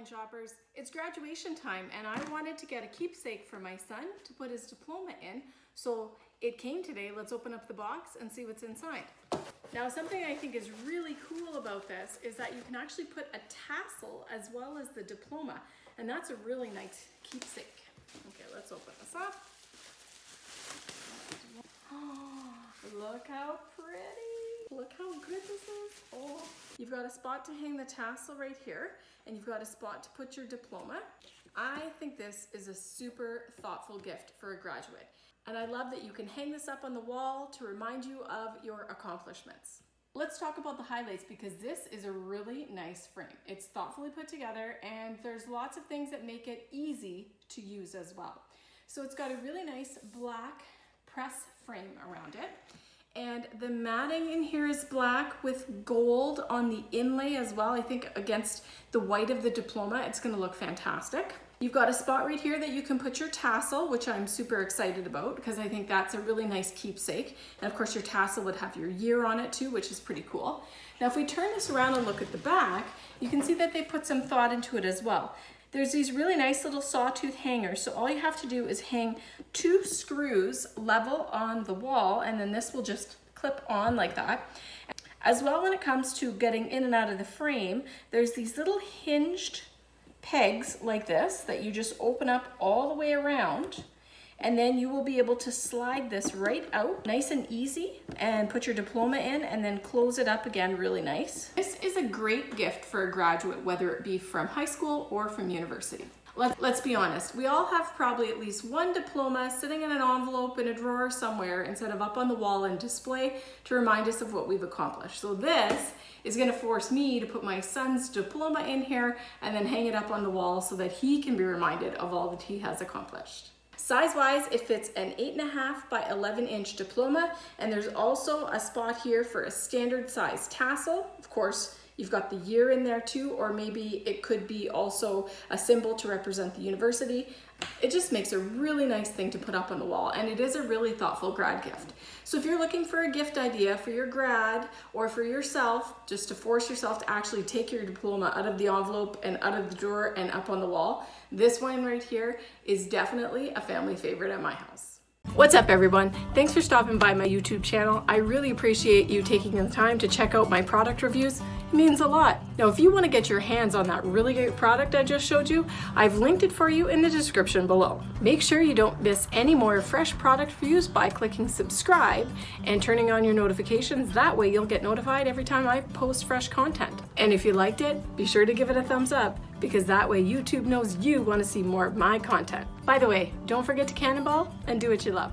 online shoppers. It's graduation time and I wanted to get a keepsake for my son to put his diploma in. So it came today. Let's open up the box and see what's inside. Now, something I think is really cool about this is that you can actually put a tassel as well as the diploma, and that's a really nice keepsake. Okay, let's open this up. Oh, look how pretty. Look how good this is. Oh, you've got a spot to hang the tassel right here, and you've got a spot to put your diploma. I think this is a super thoughtful gift for a graduate. And I love that you can hang this up on the wall to remind you of your accomplishments. Let's talk about the highlights because this is a really nice frame. It's thoughtfully put together and there's lots of things that make it easy to use as well. So it's got a really nice black press frame around it. And the matting in here is black with gold on the inlay as well. I think against the white of the diploma, it's gonna look fantastic. You've got a spot right here that you can put your tassel, which I'm super excited about because I think that's a really nice keepsake. And of course your tassel would have your year on it too, which is pretty cool. Now if we turn this around and look at the back, you can see that they put some thought into it as well. There's these really nice little sawtooth hangers. So all you have to do is hang 2 screws level on the wall and then this will just clip on like that. As well, when it comes to getting in and out of the frame, there's these little hinged pegs like this that you just open up all the way around and then you will be able to slide this right out nice and easy and put your diploma in and then close it up again really nice. This is a great gift for a graduate, whether it be from high school or from university. Let's be honest, we all have probably at least one diploma sitting in an envelope in a drawer somewhere instead of up on the wall and display to remind us of what we've accomplished. So this is going to force me to put my son's diploma in here and then hang it up on the wall so that he can be reminded of all that he has accomplished. Size-wise, it fits an 8.5 by 11-inch diploma, and there's also a spot here for a standard size tassel. Of course, you've got the year in there too, or maybe it could be also a symbol to represent the university. It just makes a really nice thing to put up on the wall, and it is a really thoughtful grad gift. So if you're looking for a gift idea for your grad or for yourself, just to force yourself to actually take your diploma out of the envelope and out of the drawer and up on the wall, this one right here is definitely a family favorite at my house. What's up everyone? Thanks for stopping by my YouTube channel. I really appreciate you taking the time to check out my product reviews. It means a lot. Now if you want to get your hands on that really great product I just showed you, I've linked it for you in the description below. Make sure you don't miss any more fresh product reviews by clicking subscribe and turning on your notifications. That way you'll get notified every time I post fresh content. And if you liked it, be sure to give it a thumbs up because that way YouTube knows you want to see more of my content. By the way, don't forget to cannonball and do what you love.